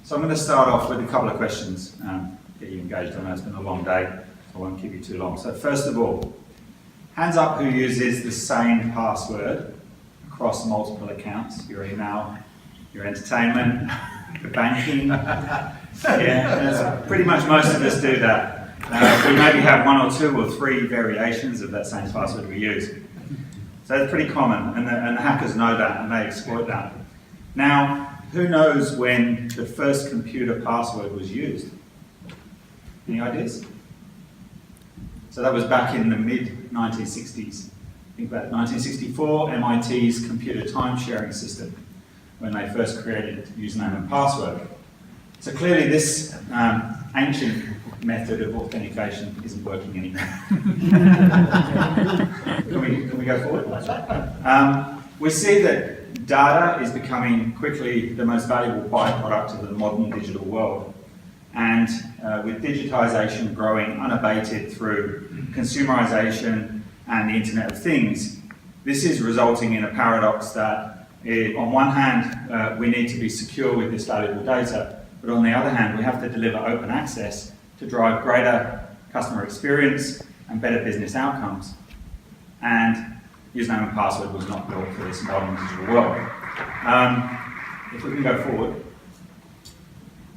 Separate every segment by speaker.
Speaker 1: So I'm going to start off with a couple of questions, get you engaged. I know it's been a long day, so I won't keep you too long. So first of all, hands up who uses the same password across multiple accounts, your email, your entertainment, your banking. Yeah, pretty much most of us do that. We maybe have one or two or three variations of that same password we use. So it's pretty common, and the hackers know that, and they exploit that. Now, who knows when the first computer password was used? Any ideas? So that was back in the mid-1960s. Think about it, 1964, MIT's computer time-sharing system, when they first created username and password. So clearly this ancient method of authentication isn't working anymore. Can we go forward? We see that data is becoming quickly the most valuable byproduct of the modern digital world. And with digitization growing unabated through consumerization and the Internet of Things, this is resulting in a paradox that on one hand, we need to be secure with this valuable data, but on the other hand, we have to deliver open access to drive greater customer experience and better business outcomes. And username and password was not built for this modern digital world. If we can go forward.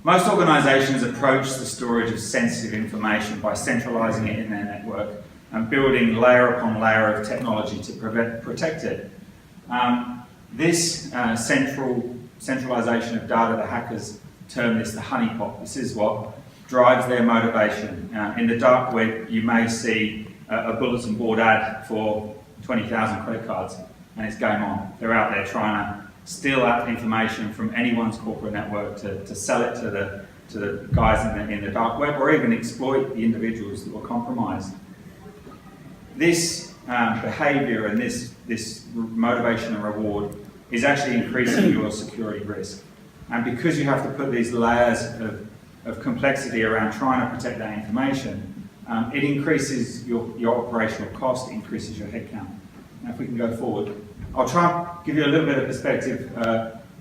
Speaker 1: Most organisations approach the storage of sensitive information by centralising it in their network and building layer upon layer of technology to protect it. This centralisation of data, the hackers term this the honeypot. This is what drives their motivation. In the dark web, you may see a bulletin board ad for 20,000 credit cards, and it's game on. They're out there trying to steal that information from anyone's corporate network to sell it to the guys in the dark web, or even exploit the individuals that were compromised. This behaviour and this motivation and reward is actually increasing your security risk. And because you have to put these layers of complexity around trying to protect that information, it increases your operational cost, it increases your headcount. Now if we can go forward, I'll try and give you a little bit of perspective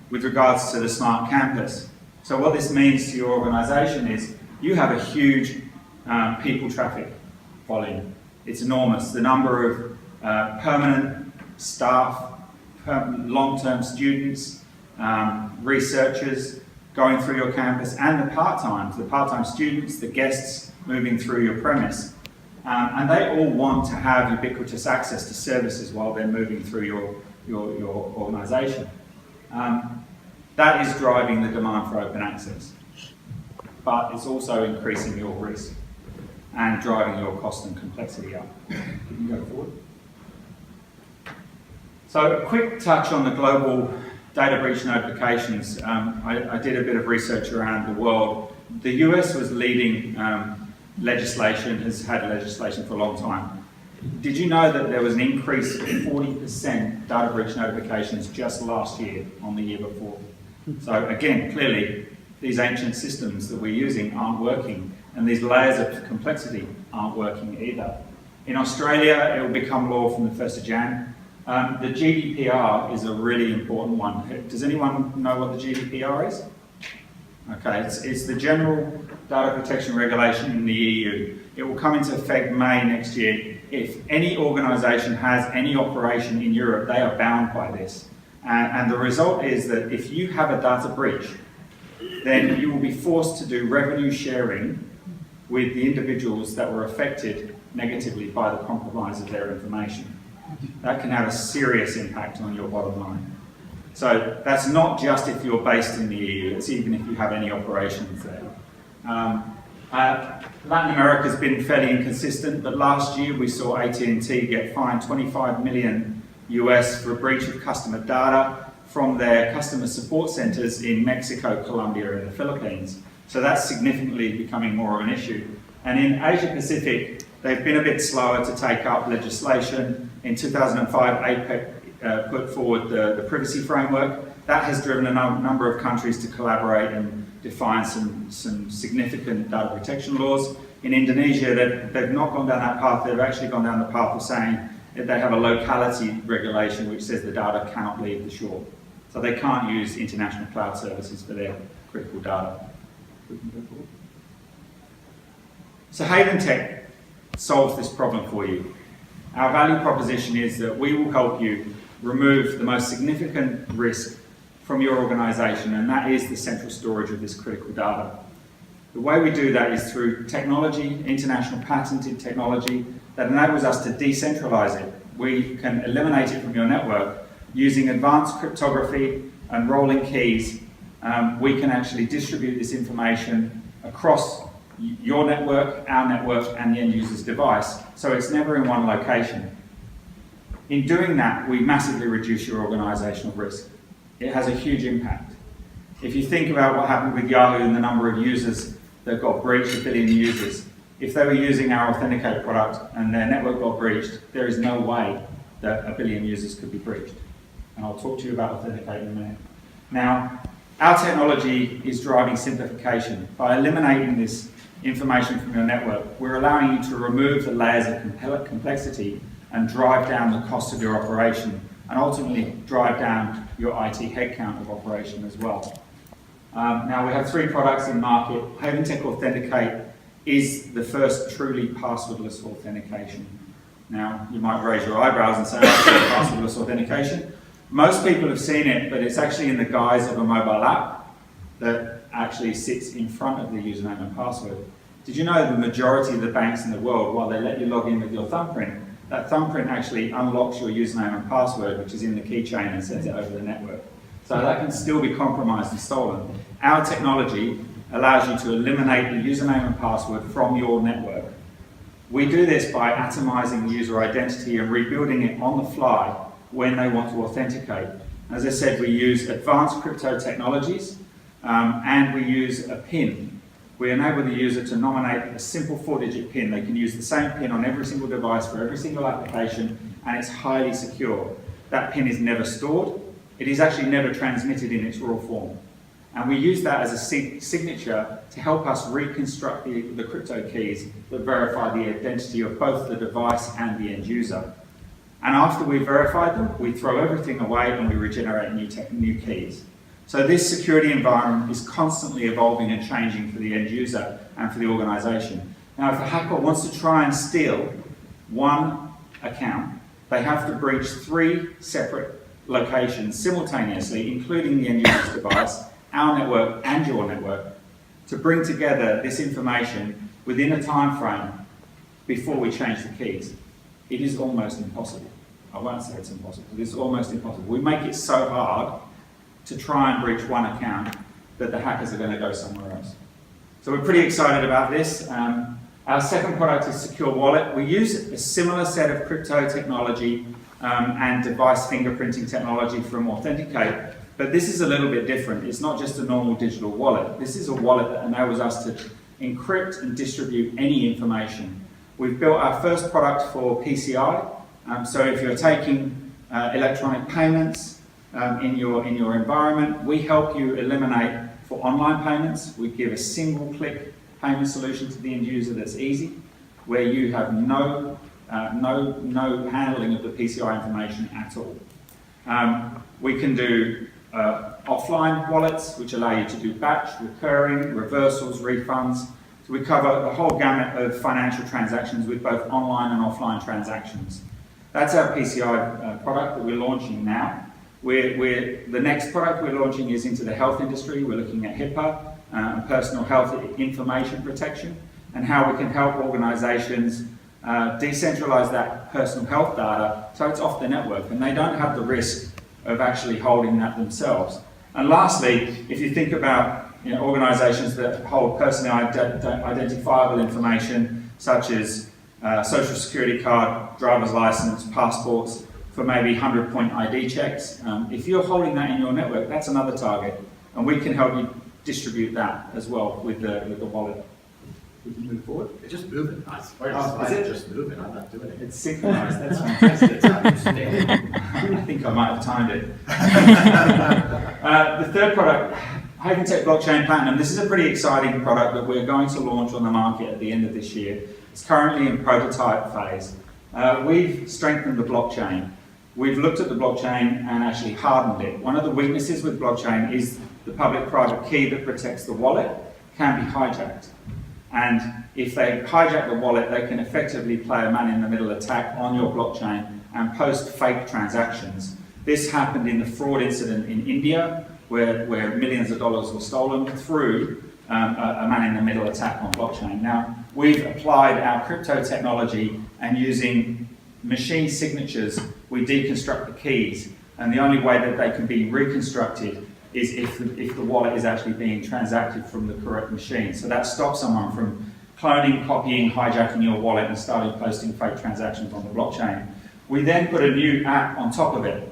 Speaker 1: with regards to the smart campus. So what this means to your organisation is you have a huge people traffic volume. It's enormous. The number of permanent staff, long-term students, researchers going through your campus, and the part-time students, the guests moving through your premise. And they all want to have ubiquitous access to services while they're moving through your organisation. That is driving the demand for open access. But it's also increasing your risk and driving your cost and complexity up. You can go forward. So a quick touch on the global data breach notifications. I did a bit of research around the world. The US was leading legislation, has had legislation for a long time. Did you know that there was an increase of 40% data breach notifications just last year on the year before? So again, clearly, these ancient systems that we're using aren't working, and these layers of complexity aren't working either. In Australia, it will become law from the 1st of Jan. The GDPR is a really important one. Does anyone know what the GDPR is? Okay, it's the General Data Protection Regulation in the EU. It will come into effect May next year. If any organisation has any operation in Europe, they are bound by this. And the result is that if you have a data breach, then you will be forced to do revenue sharing with the individuals that were affected negatively by the compromise of their information. That can have a serious impact on your bottom line. So that's not just if you're based in the EU, it's even if you have any operations there. Latin America has been fairly inconsistent, but last year we saw AT&T get fined 25 million US for a breach of customer data from their customer support centres in Mexico, Colombia and the Philippines. So that's significantly becoming more of an issue. And in Asia Pacific, they've been a bit slower to take up legislation. In 2005, APEC put forward the privacy framework. That has driven a number of countries to collaborate and define some significant data protection laws. In Indonesia, they've not gone down that path, they've actually gone down the path of saying that they have a locality regulation which says the data cannot leave the shore. So they can't use international cloud services for their critical data. We can go forward. So Haventec solves this problem for you. Our value proposition is that we will help you remove the most significant risk from your organisation, and that is the central storage of this critical data. The way we do that is through technology, international patented technology, that enables us to decentralise it. We can eliminate it from your network using advanced cryptography and rolling keys. We can actually distribute this information across your network, our network, and the end user's device, so it's never in one location. In doing that, we massively reduce your organisational risk. It has a huge impact. If you think about what happened with Yahoo and the number of users that got breached, 1 billion users, if they were using our Authenticate product and their network got breached, there is no way that 1 billion users could be breached. And I'll talk to you about Authenticate in a minute. Now, our technology is driving simplification. By eliminating this information from your network, we're allowing you to remove the layers of complexity and drive down the cost of your operation, and ultimately drive down your IT headcount of operation as well. Now we have 3 products in market. Haventec Authenticate is the first truly passwordless authentication. Now you might raise your eyebrows and say, oh, passwordless authentication. Most people have seen it, but it's actually in the guise of a mobile app that actually sits in front of the username and password. Did you know the majority of the banks in the world, while they let you log in with your thumbprint, that thumbprint actually unlocks your username and password, which is in the keychain, and sends it over the network. So that can still be compromised and stolen. Our technology allows you to eliminate the username and password from your network. We do this by atomizing the user identity and rebuilding it on the fly when they want to authenticate. As I said, we use advanced crypto technologies, and we use a PIN. We enable the user to nominate a simple 4-digit PIN. They can use the same PIN on every single device for every single application, and it's highly secure. That PIN is never stored. It is actually never transmitted in its raw form. And we use that as a signature to help us reconstruct the crypto keys that verify the identity of both the device and the end user. And after we've verified them, we throw everything away and we regenerate new keys. So this security environment is constantly evolving and changing for the end user and for the organisation. Now, if a hacker wants to try and steal one account, they have to breach 3 separate locations simultaneously, including the end user's device, our network and your network, to bring together this information within a time frame before we change the keys. It is almost impossible. I won't say it's impossible, but it's almost impossible. We make it so hard to try and breach one account that the hackers are going to go somewhere else. So we're pretty excited about this. Our second product is Secure Wallet. We use a similar set of crypto technology and device fingerprinting technology from Authenticate, but this is a little bit different. It's not just a normal digital wallet. This is a wallet that enables us to encrypt and distribute any information. We've built our first product for PCI, so if you're taking electronic payments in your environment, we help you eliminate for online payments. We give a single-click payment solution to the end user that's easy, where you have no handling of the PCI information at all. We can do offline wallets, which allow you to do batch, recurring, reversals, refunds. So we cover the whole gamut of financial transactions with both online and offline transactions. That's our PCI product that we're launching now. The next product we're launching is into the health industry. We're looking at HIPAA and personal health information protection, and how we can help organisations decentralise that personal health data so it's off the network and they don't have the risk of actually holding that themselves. And lastly, if you think about organisations that hold personally identifiable information such as social security card, driver's licence, passports, for maybe 100-point ID checks. If you're holding that in your network, that's another target, and we can help you distribute that as well with the wallet. We can move forward.
Speaker 2: It's just moving.
Speaker 1: Is it
Speaker 2: just moving? I'm not doing it.
Speaker 1: It's synchronized. That's fantastic. I think I might have timed it. The third product, Haventec Blockchain Platinum. This is a pretty exciting product that we're going to launch on the market at the end of this year. It's currently in prototype phase. We've strengthened the blockchain. We've looked at the blockchain and actually hardened it. One of the weaknesses with blockchain is the public-private key that protects the wallet can be hijacked. And if they hijack the wallet, they can effectively play a man-in-the-middle attack on your blockchain and post fake transactions. This happened in the fraud incident in India, where millions of dollars were stolen through a man-in-the-middle attack on blockchain. Now, we've applied our crypto technology, and using machine signatures, we deconstruct the keys, and the only way that they can be reconstructed is if the wallet is actually being transacted from the correct machine. So that stops someone from cloning, copying, hijacking your wallet and starting posting fake transactions on the blockchain. We then put a new app on top of it,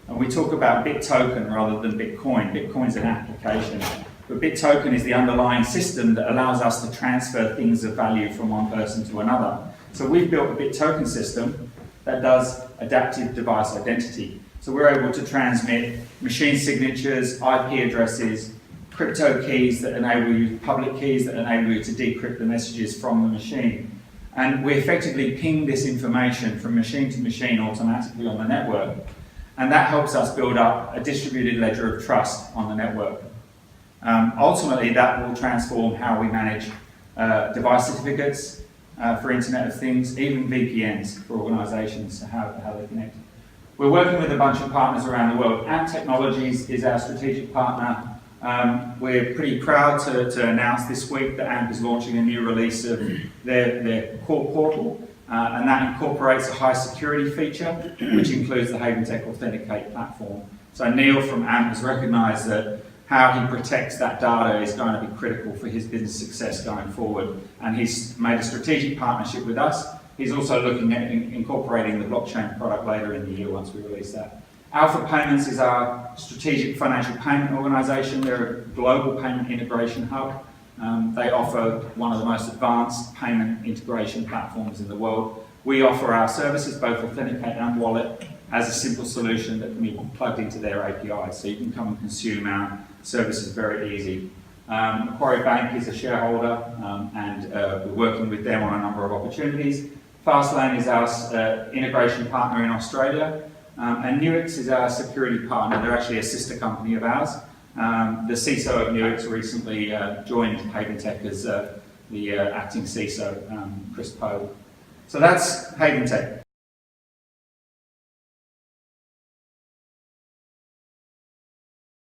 Speaker 1: and we talk about BitToken rather than Bitcoin. Bitcoin's an application, but BitToken is the underlying system that allows us to transfer things of value from one person to another. So we've built a BitToken system that does adaptive device identity. So we're able to transmit machine signatures, IP addresses, crypto keys that enable you, public keys that enable you to decrypt the messages from the machine. And we effectively ping this information from machine to machine automatically on the network. And that helps us build up a distributed ledger of trust on the network. Ultimately, that will transform how we manage device certificates for Internet of Things, even VPNs for organizations, how they connect. We're working with a bunch of partners around the world. Ant Technologies is our strategic partner. We're pretty proud to announce this week that AMP is launching a new release of their core portal, and that incorporates a high security feature, which includes the Haventec Authenticate platform. So Neil from AMP has recognised that how he protects that data is going to be critical for his business success going forward, and he's made a strategic partnership with us. He's also looking at incorporating the blockchain product later in the year once we release that. Alpha Payments is our strategic financial payment organisation. They're a global payment integration hub. They offer one of the most advanced payment integration platforms in the world. We offer our services, both Authenticate and Wallet, as a simple solution that can be plugged into their APIs. So you can come and consume our services very easy. Macquarie Bank is a shareholder, and we're working with them on a number of opportunities. Fastlane is our integration partner in Australia, and Nuix is our security partner. They're actually a sister company of ours. The CISO of Nuix recently joined Haventec as the acting CISO, Chris Poe. So that's Haventec.